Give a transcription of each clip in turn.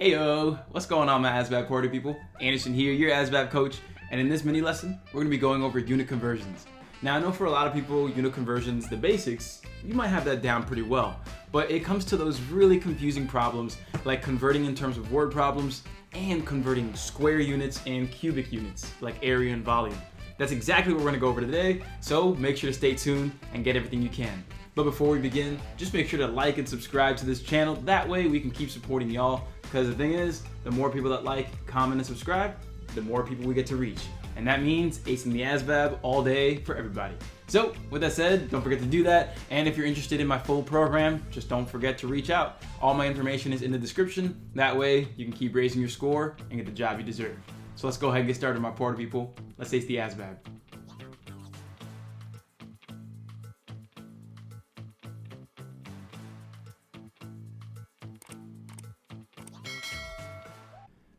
Heyo, what's going on, my ASVAB party people? Anderson here, your ASVAB coach, and in this mini lesson, we're going to be going over unit conversions. Now, I know for a lot of people, unit conversions, the basics, you might have that down pretty well, but it comes to those really confusing problems like converting in terms of word problems and converting square units and cubic units like area and volume. That's exactly what we're going to go over today, so make sure to stay tuned and get everything you can. But before we begin, just make sure to like and subscribe to this channel. That way we can keep supporting y'all. Because the thing is, the more people that like, comment, and subscribe, the more people we get to reach. And that means acing the ASVAB all day for everybody. So, with that said, don't forget to do that. And if you're interested in my full program, just don't forget to reach out. All my information is in the description. That way, you can keep raising your score and get the job you deserve. So let's go ahead and get started, my party people. Let's ace the ASVAB.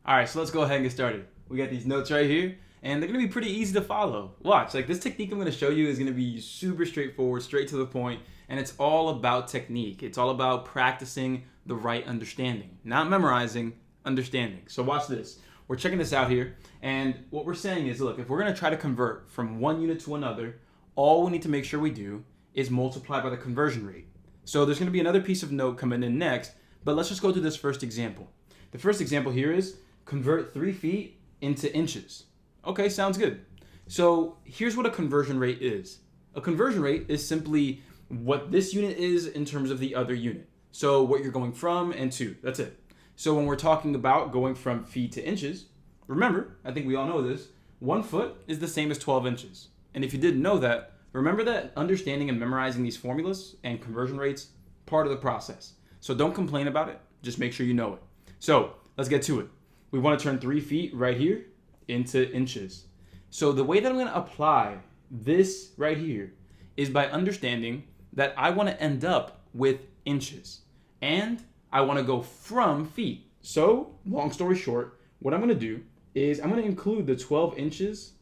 Alright, so let's go ahead and get started. We got these notes right here, and they're going to be pretty easy to follow. Watch, like this technique I'm going to show you is going to be super straightforward, straight to the point, and it's all about technique. It's all about practicing the right understanding. Not memorizing, understanding. So watch this. We're checking this out here, and what we're saying is, look, if we're going to try to convert from one unit to another, all we need to make sure we do is multiply by the conversion rate. So there's going to be another piece of note coming in next, but let's just go through this first example. The first example here is convert 3 feet into inches. Okay, sounds good. So here's what a conversion rate is. A conversion rate is simply what this unit is in terms of the other unit. So what you're going from and to, that's it. So when we're talking about going from feet to inches, remember, I think we all know this, 1 foot is the same as 12 inches. And if you didn't know that, remember that understanding and memorizing these formulas and conversion rates, part of the process. So don't complain about it, just make sure you know it. So let's get to it. We want to turn 3 feet right here into inches. So the way that I'm going to apply this right here is by understanding that I want to end up with inches and I want to go from feet. So long story short, what I'm going to do is I'm going to include the 12 inches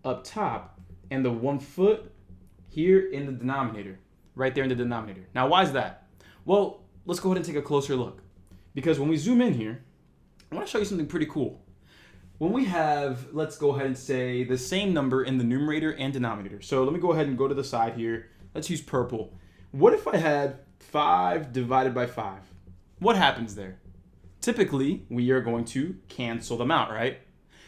up top and the 1 foot here in the denominator, right there in the denominator. Now, why is that? Well, let's go ahead and take a closer look, because when we zoom in here, I want to show you something pretty cool. When we have, let's go ahead and say the same number in the numerator and denominator. So let me go ahead and go to the side here. Let's use purple. What if I had 5 divided by 5? What happens there? Typically, we are going to cancel them out, right?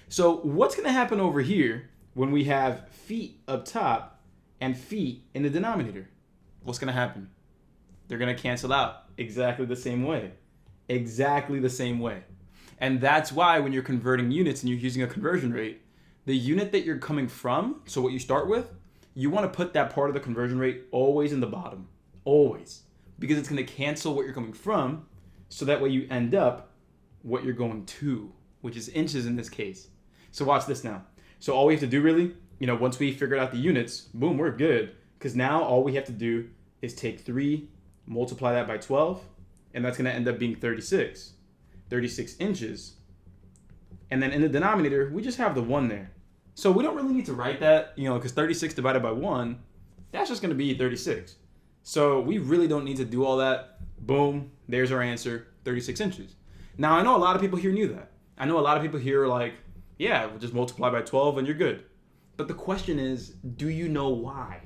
So what's going to happen over here when we have feet up top and feet in the denominator? What's going to happen? They're going to cancel out exactly the same way. Exactly the same way. And that's why when you're converting units and you're using a conversion rate, the unit that you're coming from, so what you start with, you want to put that part of the conversion rate always in the bottom. Always. Because it's going to cancel what you're coming from, so that way you end up what you're going to, which is inches in this case. So watch this now. So all we have to do really, once we figured out the units, boom, we're good. Because now all we have to do is take 3, multiply that by 12, and that's going to end up being 36. 36 inches, and then in the denominator we just have the 1 there, so we don't really need to write that, because 36 divided by 1, that's just going to be 36. So we really don't need to do all that. Boom, there's our answer, 36 inches. Now I know a lot of people here knew that. I know a lot of people here are like, yeah, we'll just multiply by 12 and you're good. But the question is, do you know why?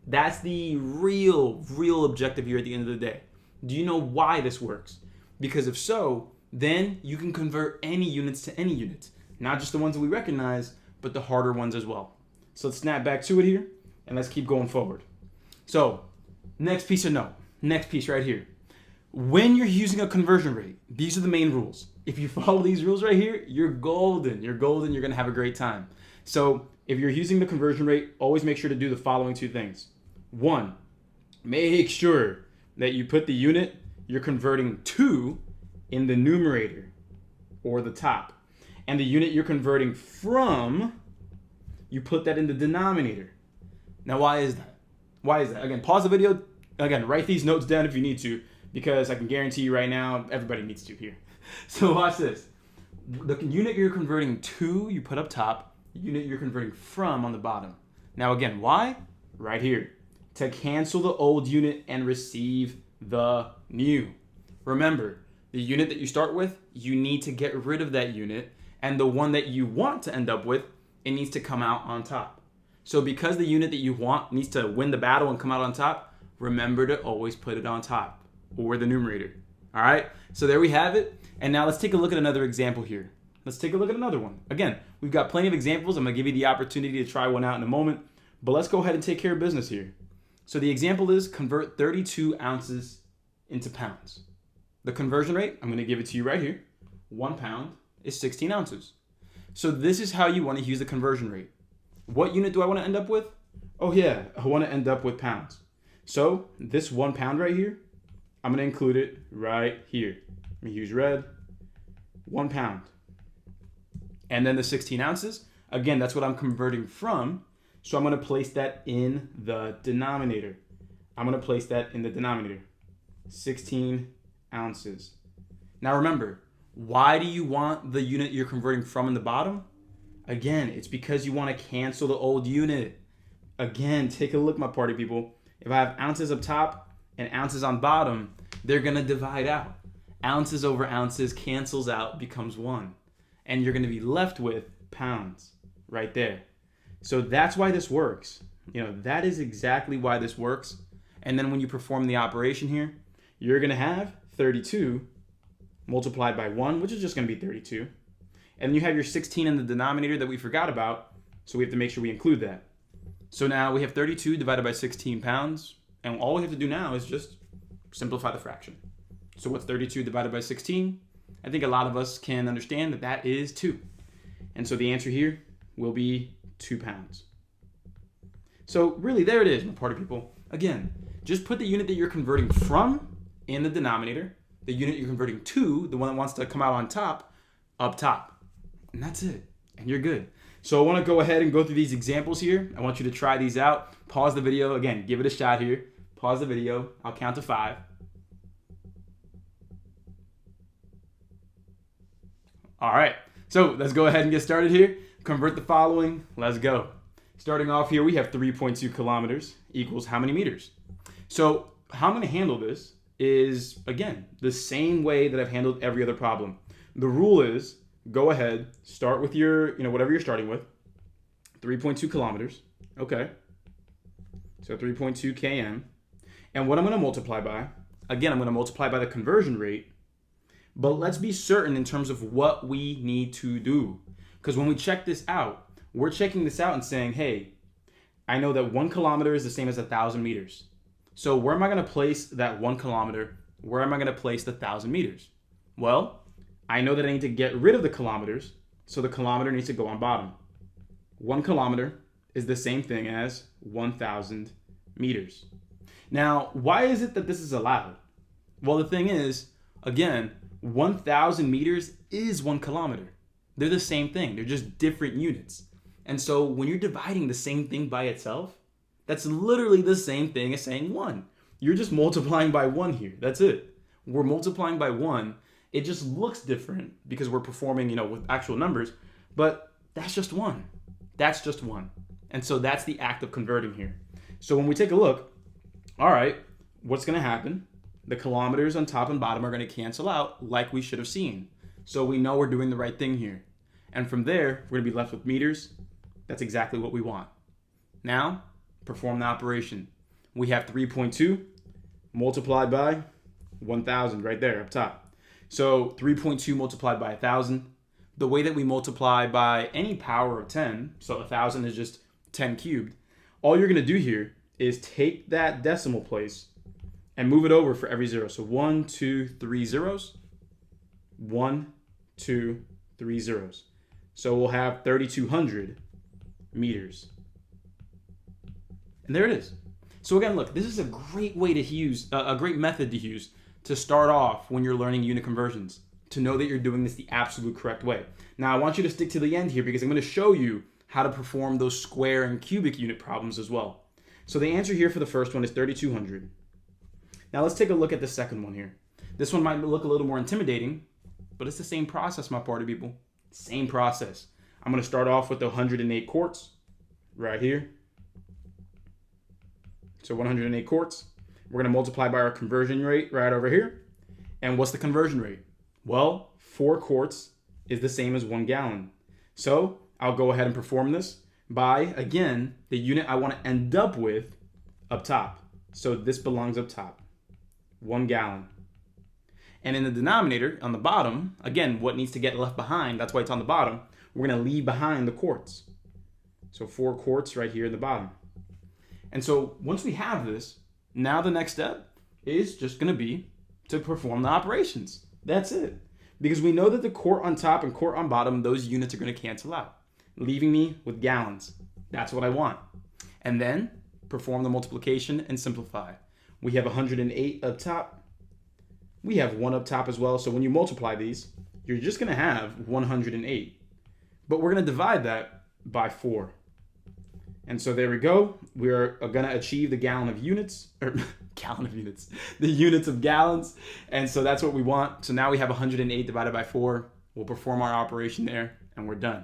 That's the real objective here at the end of the day. Do you know why this works? Because if so, then you can convert any units to any units. Not just the ones that we recognize, but the harder ones as well. So let's snap back to it here, and let's keep going forward. So, next piece of note. Next piece right here. When you're using a conversion rate, these are the main rules. If you follow these rules right here, you're golden. You're golden. You're going to have a great time. So, if you're using the conversion rate, always make sure to do the following 2 things. 1, make sure that you put the unit you're converting to in the numerator or the top, and the unit you're converting from, you put that in the denominator. Now, why is that? Why is that? Again, pause the video. Again, write these notes down if you need to, because I can guarantee you right now, everybody needs to here. So watch this. The unit you're converting to, you put up top. The unit you're converting from on the bottom. Now again, why? Right here. To cancel the old unit and receive the new. Remember, The unit that you start with, you need to get rid of that unit, and the one that you want to end up with, it needs to come out on top. So because the unit that you want needs to win the battle and come out on top, remember to always put it on top, or the numerator. All right, so there we have it. And now let's take a look at another example here. Let's take a look at another one. Again, we've got plenty of examples. I'm gonna give you the opportunity to try one out in a moment, but let's go ahead and take care of business here. So the example is convert 32 ounces into pounds. The conversion rate, I'm gonna give it to you right here. 1 pound is 16 ounces. So this is how you wanna use the conversion rate. What unit do I wanna end up with? Oh yeah, I wanna end up with pounds. So this 1 pound right here, I'm gonna include it right here. Let me use red, 1 pound. And then the 16 ounces, again, that's what I'm converting from. So I'm gonna place that in the denominator. 16 ounces. Now remember, why do you want the unit you're converting from in the bottom? Again, it's because you want to cancel the old unit. Again, take a look, my party people. If I have ounces up top and ounces on bottom, they're gonna divide out. Ounces over ounces cancels out, becomes 1. And you're gonna be left with pounds right there. So that's why this works. That is exactly why this works. And then when you perform the operation here, you're gonna have 32 multiplied by 1, which is just gonna be 32. And you have your 16 in the denominator that we forgot about, so we have to make sure we include that. So now we have 32 divided by 16 pounds, and all we have to do now is just simplify the fraction. So what's 32 divided by 16? I think a lot of us can understand that that is 2. And so the answer here will be 2 pounds. So really, there it is, my party people. Again, just put the unit that you're converting from in the denominator, the unit you're converting to, the one that wants to come out on top, up top. And that's it. And you're good. So I want to go ahead and go through these examples here. I want you to try these out. Pause the video. Again, give it a shot here. Pause the video. I'll count to 5. All right. So let's go ahead and get started here. Convert the following. Let's go. Starting off here, we have 3.2 kilometers equals how many meters? So how I'm going to handle this is, again, the same way that I've handled every other problem. The rule is go ahead, start with your, whatever you're starting with, 3.2 kilometers. Okay. So 3.2 km. And what I'm going to multiply by, again, I'm going to multiply by the conversion rate, but let's be certain in terms of what we need to do. Because when we check this out, we're checking this out and saying, hey, I know that 1 kilometer is the same as 1,000 meters. So where am I going to place that 1 kilometer? Where am I going to place the 1,000 meters? Well, I know that I need to get rid of the kilometers, so the kilometer needs to go on bottom. 1 kilometer is the same thing as 1,000 meters. Now, why is it that this is allowed? Well, the thing is, again, 1,000 meters is 1 kilometer. They're the same thing. They're just different units. And so when you're dividing the same thing by itself, that's literally the same thing as saying 1. You're just multiplying by 1 here. That's it. We're multiplying by 1. It just looks different because we're performing, with actual numbers, but that's just 1. That's just 1. And so that's the act of converting here. So when we take a look, all right, what's going to happen? The kilometers on top and bottom are going to cancel out like we should have seen. So we know we're doing the right thing here. And from there, we're going to be left with meters. That's exactly what we want. Now, perform the operation. We have 3.2 multiplied by 1,000 right there up top. So 3.2 multiplied by 1,000. The way that we multiply by any power of 10, so 1,000 is just 10 cubed. All you're going to do here is take that decimal place and move it over for every zero. So 1, 2, 3 zeros. 1, 2, 3 zeros. So we'll have 3,200 meters. And there it is. So again, look, this is a great way to use, a great method to use to start off when you're learning unit conversions, to know that you're doing this the absolute correct way. Now, I want you to stick to the end here because I'm going to show you how to perform those square and cubic unit problems as well. So the answer here for the first one is 3,200. Now let's take a look at the second one here. This one might look a little more intimidating, but it's the same process, my party people. Same process. I'm going to start off with the 108 quarts right here. So 108 quarts. We're going to multiply by our conversion rate right over here. And what's the conversion rate? Well, 4 quarts is the same as 1 gallon. So I'll go ahead and perform this by, again, the unit I want to end up with up top. So this belongs up top, 1 gallon. And in the denominator, on the bottom, again, what needs to get left behind, that's why it's on the bottom, we're going to leave behind the quarts. So 4 quarts right here in the bottom. And so once we have this, now the next step is just going to be to perform the operations. That's it. Because we know that the quart on top and quart on bottom, those units are going to cancel out, leaving me with gallons. That's what I want. And then perform the multiplication and simplify. We have 108 up top. We have 1 up top as well. So when you multiply these, you're just going to have 108. But we're going to divide that by 4. And so there we go. We're going to achieve the gallon of units, or the units of gallons. And so that's what we want. So now we have 108 divided by 4. We'll perform our operation there and we're done.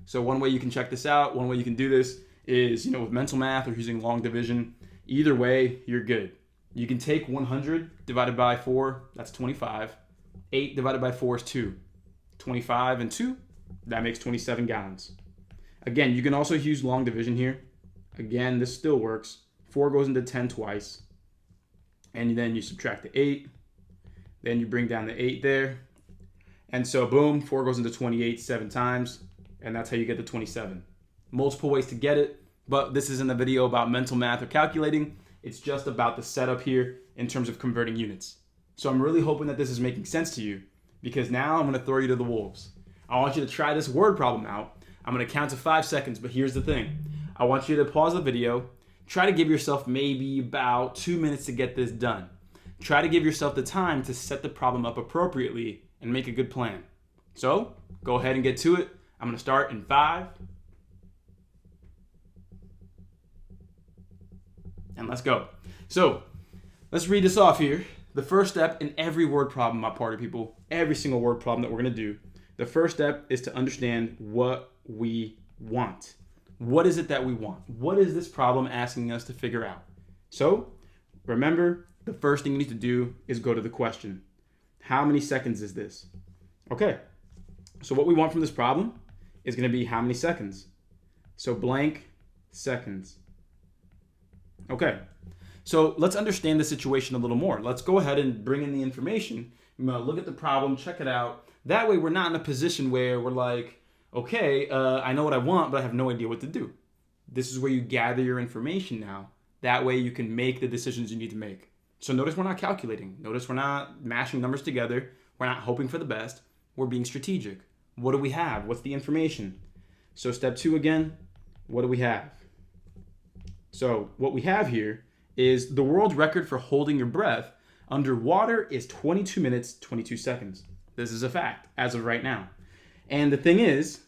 So one way you can check this out, one way you can do this is, with mental math or using long division. Either way, you're good. You can take 100 divided by 4, that's 25. 8 divided by 4 is 2. 25 and 2, that makes 27 gallons. Again, you can also use long division here. Again, this still works. 4 goes into 10 twice. And then you subtract the 8. Then you bring down the 8 there. And so boom, 4 goes into 28 7 times. And that's how you get the 27. Multiple ways to get it. But this isn't a video about mental math or calculating. It's just about the setup here in terms of converting units. So I'm really hoping that this is making sense to you, because now I'm going to throw you to the wolves. I want you to try this word problem out. I'm going to count to 5 seconds, but here's the thing. I want you to pause the video. Try to give yourself maybe about 2 minutes to get this done. Try to give yourself the time to set the problem up appropriately and make a good plan. So go ahead and get to it. I'm going to start in 5. And let's go. So let's read this off here. The first step in every word problem, my party people, every single word problem that we're going to do, the first step is to understand what we want. What is it that we want? What is this problem asking us to figure out? So remember, the first thing you need to do is go to the question. How many seconds is this? Okay, so what we want from this problem is going to be how many seconds? So blank seconds. Okay, so let's understand the situation a little more. Let's go ahead and bring in the information. Look at the problem, check it out. That way we're not in a position where we're like, okay, I know what I want, but I have no idea what to do. This is where you gather your information now. That way you can make the decisions you need to make. So notice we're not calculating. Notice we're not mashing numbers together. We're not hoping for the best. We're being strategic. What do we have? What's the information? So step 2 again, what do we have? So what we have here is the world record for holding your breath underwater is 22 minutes, 22 seconds. This is a fact as of right now. And the thing is,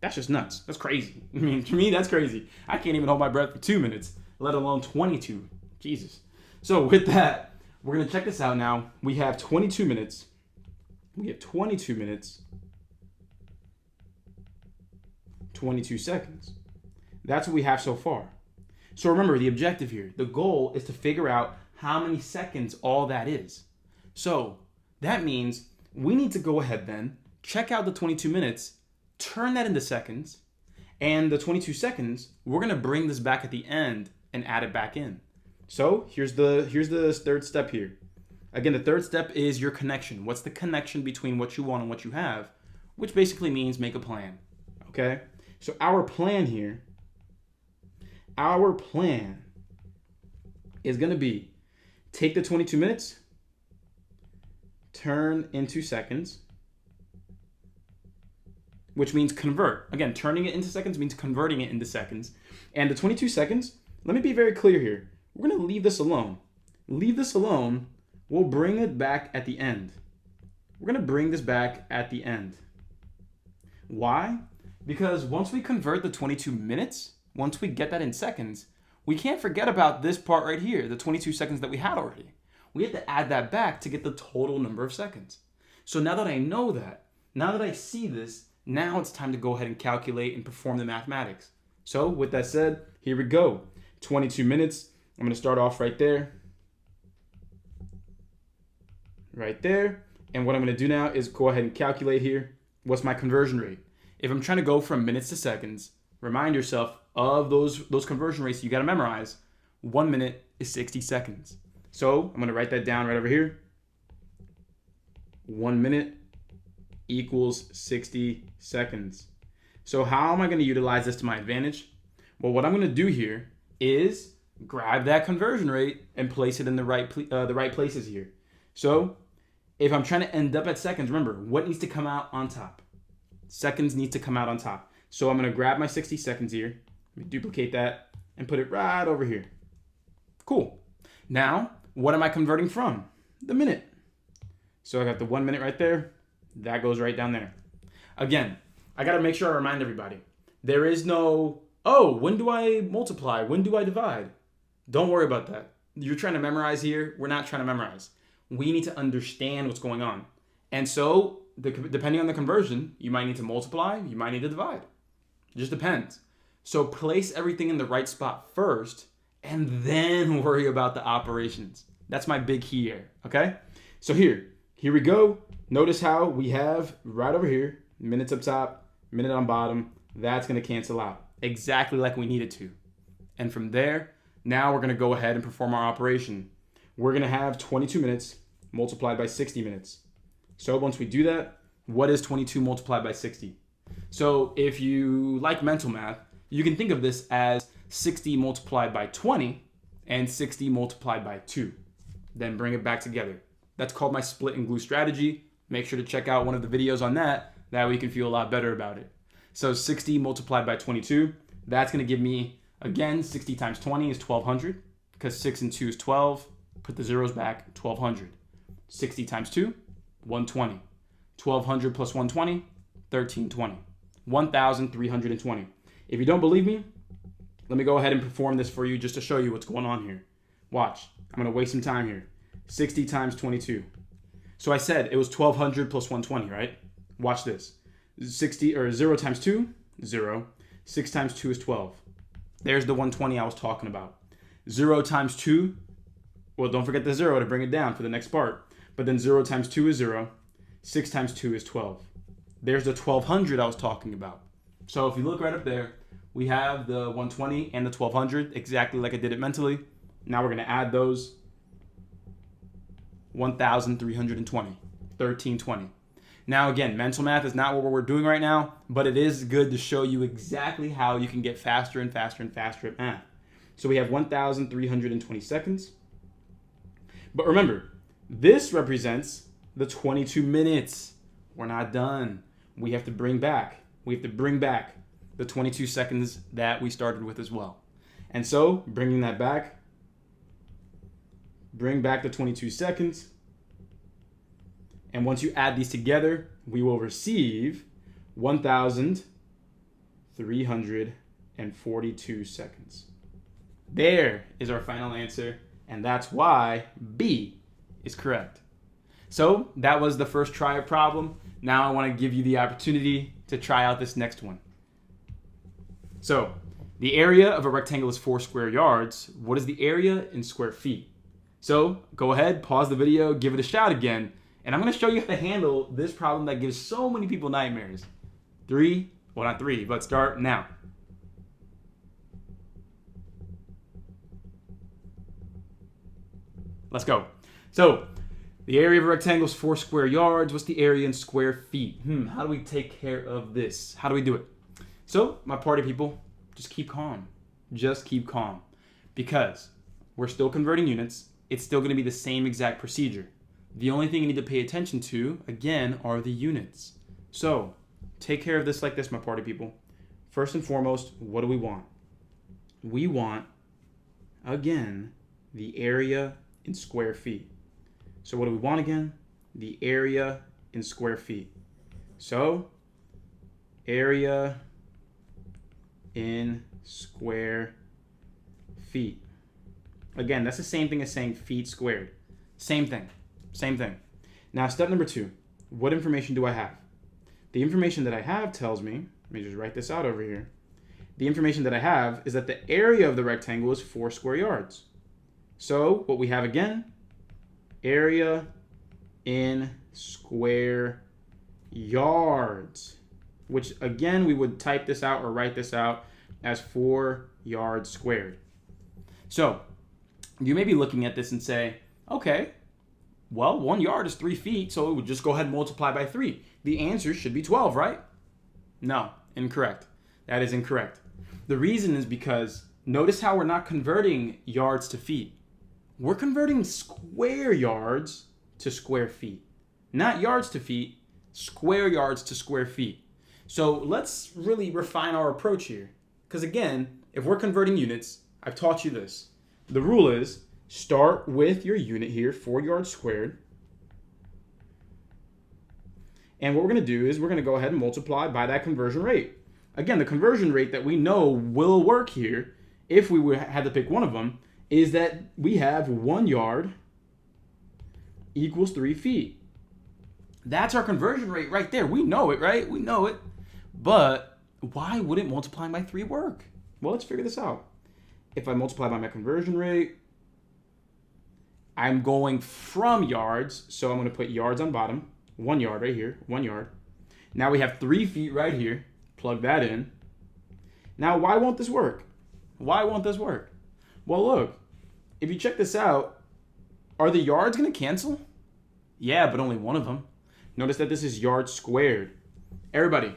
that's just nuts. That's crazy. I mean, to me, that's crazy. I can't even hold my breath for 2 minutes, let alone 22. Jesus. So with that, we're going to check this out now. We have 22 minutes. We have 22 minutes, 22 seconds. That's what we have so far. So remember the objective here. The goal is to figure out how many seconds all that is. So that means we need to go ahead then, check out the 22 minutes, turn that into seconds, and the 22 seconds, we're going to bring this back at the end and add it back in. So here's the third step here. Again, the third step is your connection. What's the connection between what you want and what you have? Which basically means make a plan. Okay? So our plan here, is going to be take the 22 minutes, turn into seconds, which means convert. Again, turning it into seconds means converting it into seconds. And the 22 seconds, let me be very clear here. We're going to leave this alone. Leave this alone. We'll bring it back at the end. We're going to bring this back at the end. Why? Because once we convert the 22 minutes, once we get that in seconds, we can't forget about this part right here, the 22 seconds that we had already. We have to add that back to get the total number of seconds. So now that I know that, now that I see this, now it's time to go ahead and calculate and perform the mathematics. So with that said, here we go. 22 minutes. I'm going to start off right there. Right there. And what I'm going to do now is go ahead and calculate here. What's my conversion rate? If I'm trying to go from minutes to seconds, remind yourself of those conversion rates you got to memorize. 1 minute is 60 seconds. So I'm going to write that down right over here. 1 minute equals 60 seconds. So how am I going to utilize this to my advantage? Well, what I'm going to do here is grab that conversion rate and place it in the right places here. So if I'm trying to end up at seconds, remember, what needs to come out on top? Seconds needs to come out on top. So I'm going to grab my 60 seconds here, let me duplicate that, and put it right over here. Cool. Now, what am I converting from? The minute. So I got the 1 minute right there. That goes right down there. Again, I got to make sure I remind everybody. There is no, oh, when do I multiply? When do I divide? Don't worry about that. You're trying to memorize here. We're not trying to memorize. We need to understand what's going on. And so, depending on the conversion, you might need to multiply, you might need to divide. It just depends. So place everything in the right spot first, and then worry about the operations. That's my big key here, okay? So here we go. Notice how we have right over here, minutes up top, minute on bottom. That's gonna cancel out exactly like we need it to. And from there, now we're gonna go ahead and perform our operation. We're gonna have 22 minutes multiplied by 60 minutes. So once we do that, what is 22 multiplied by 60? So if you like mental math, you can think of this as 60 multiplied by 20 and 60 multiplied by 2. Then bring it back together. That's called my split and glue strategy. Make sure to check out one of the videos on that. That way you can feel a lot better about it. So 60 multiplied by 22, that's going to give me, again, 60 times 20 is 1200, because 6 and 2 is 12. Put the zeros back, 1200. 60 times 2, 120. 1200 plus 120, 1320. 1320. If you don't believe me, let me go ahead and perform this for you just to show you what's going on here. Watch. I'm going to waste some time here. 60 times 22. So I said it was 1200 plus 120, right? Watch this. 0 times 2, 0. 6 times 2 is 12. There's the 120 I was talking about. 0 times 2, well, don't forget the 0 to bring it down for the next part. But then 0 times 2 is 0. 6 times 2 is 12. There's the 1200 I was talking about. So if you look right up there, we have the 120 and the 1200, exactly like I did it mentally. Now we're going to add those. 1320. 1320. Now again, mental math is not what we're doing right now, but it is good to show you exactly how you can get faster and faster and faster at math. So we have 1320 seconds. But remember, this represents the 22 minutes. We're not done. We have to bring back the 22 seconds that we started with as well. And so, bringing that back, bring back the 22 seconds. And once you add these together, we will receive 1,342 seconds. There is our final answer, and that's why B is correct. So that was the first try problem. Now I want to give you the opportunity to try out this next one. So the area of a rectangle is 4 square yards. What is the area in square feet? So go ahead, pause the video, give it a shot again, and I'm going to show you how to handle this problem that gives so many people nightmares. Not three, but start now. Let's go. So the area of a rectangle is 4 square yards. What's the area in square feet? How do we take care of this? How do we do it? So my party people, just keep calm. Just keep calm. Because we're still converting units. It's still going to be the same exact procedure. The only thing you need to pay attention to, again, are the units. So take care of this like this, my party people. First and foremost, what do we want? We want, again, the area in square feet. So what do we want again? The area in square feet. So area in square feet. Again, that's the same thing as saying feet squared. Same thing. Same thing. Now, step number 2. What information do I have? The information that I have tells me, let me just write this out over here. The information that I have is that the area of the rectangle is 4 square yards. So what we have again, area in square yards, which again, we would type this out or write this out as 4 yards squared. So you may be looking at this and say, okay, well, 1 yard is 3 feet, so it would just go ahead and multiply by 3. The answer should be 12, right? No, incorrect. That is incorrect. The reason is because notice how we're not converting yards to feet. We're converting square yards to square feet. Not yards to feet, square yards to square feet. So let's really refine our approach here. Because again, if we're converting units, I've taught you this. The rule is start with your unit here, 4 yards squared. And what we're going to do is we're going to go ahead and multiply by that conversion rate. Again, the conversion rate that we know will work here, if we had to pick one of them, is that we have 1 yard equals 3 feet. That's our conversion rate right there. We know it, right? We know it. But why wouldn't multiplying by 3 work? Well, let's figure this out. If I multiply by my conversion rate, I'm going from yards, so I'm going to put yards on bottom. 1 yard right here, 1 yard. Now we have 3 feet right here. Plug that in. Now, why won't this work? Why won't this work? Well, look, if you check this out, are the yards going to cancel? Yeah, but only one of them. Notice that this is yards squared. Everybody,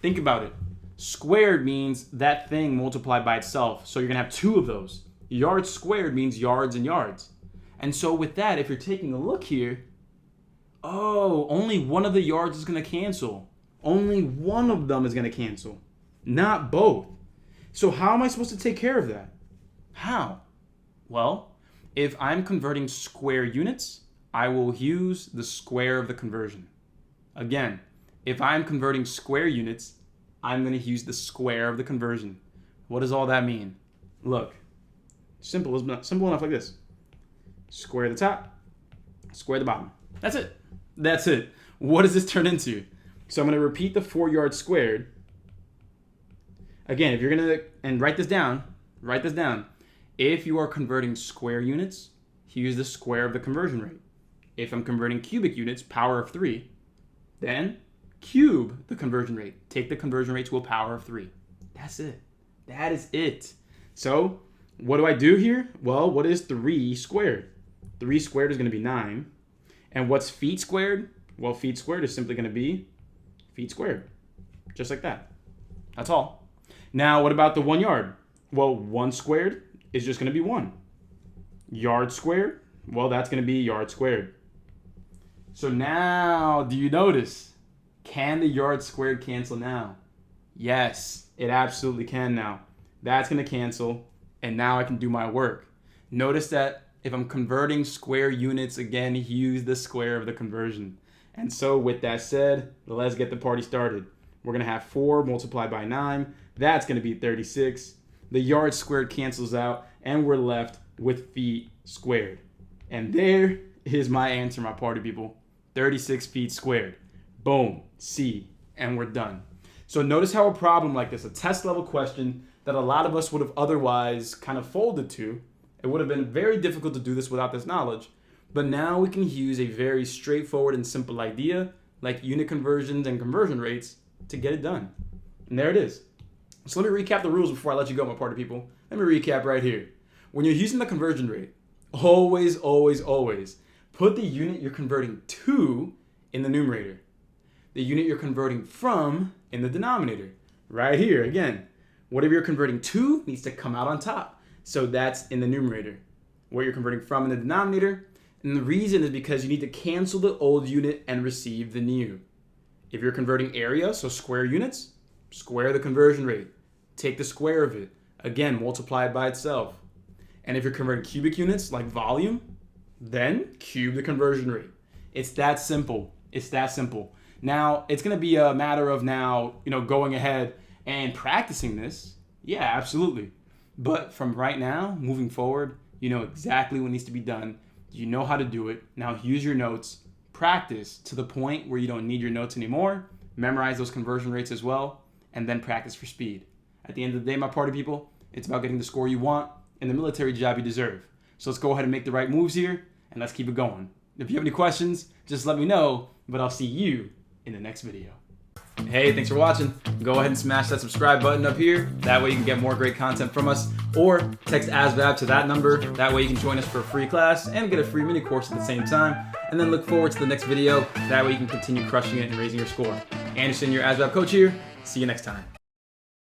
think about it. Squared means that thing multiplied by itself. So you're going to have 2 of those. Yards squared means yards and yards. And so with that, if you're taking a look here, oh, only one of the yards is going to cancel. Only one of them is going to cancel, not both. So how am I supposed to take care of that? How? Well, if I'm converting square units, I will use the square of the conversion. Again, if I'm converting square units, I'm going to use the square of the conversion. What does all that mean? Look, simple enough like this. Square the top, square the bottom. That's it. That's it. What does this turn into? So I'm going to repeat the 4 yards squared. Again, if you're going to, and write this down. If you are converting square units, use the square of the conversion rate. If I'm converting cubic units, power of 3, then cube the conversion rate. Take the conversion rate to a power of 3. That's it. That is it. So what do I do here? Well, what is 3 squared? 3 squared is going to be 9. And what's feet squared? Well, feet squared is simply going to be feet squared. Just like that. That's all. Now, what about the 1 yard? Well, 1 squared is just going to be 1. Yard squared? Well, that's going to be yard squared. So now, do you notice? Can the yard squared cancel now? Yes, it absolutely can now. That's going to cancel, and now I can do my work. Notice that if I'm converting square units, again, use the square of the conversion. And so with that said, let's get the party started. We're going to have 4 multiplied by 9. That's going to be 36. The yard squared cancels out, and we're left with feet squared. And there is my answer, my party people. 36 feet squared. Boom. C. And we're done. So notice how a problem like this, a test level question that a lot of us would have otherwise kind of folded to, it would have been very difficult to do this without this knowledge. But now we can use a very straightforward and simple idea like unit conversions and conversion rates to get it done. And there it is. So let me recap the rules before I let you go, my party people. Let me recap right here. When you're using the conversion rate, always put the unit you're converting to in the numerator. The unit you're converting from in the denominator. Right here, again. Whatever you're converting to needs to come out on top. So that's in the numerator. What you're converting from in the denominator. And the reason is because you need to cancel the old unit and receive the new. If you're converting area, so square units, square the conversion rate. Take the square of it. Again, multiply it by itself. And if you're converting cubic units, like volume, then cube the conversion rate. It's that simple. It's that simple. Now, it's going to be a matter of now, going ahead and practicing this. Yeah, absolutely. But from right now, moving forward, you know exactly what needs to be done. You know how to do it. Now use your notes. Practice to the point where you don't need your notes anymore. Memorize those conversion rates as well. And then practice for speed. At the end of the day, my party people, it's about getting the score you want and the military job you deserve. So let's go ahead and make the right moves here, and let's keep it going. If you have any questions, just let me know, but I'll see you in the next video. Hey, thanks for watching. Go ahead and smash that subscribe button up here. That way you can get more great content from us. Or text ASVAB to that number. That way you can join us for a free class and get a free mini course at the same time. And then look forward to the next video. That way you can continue crushing it and raising your score. Anderson, your ASVAB coach here. See you next time.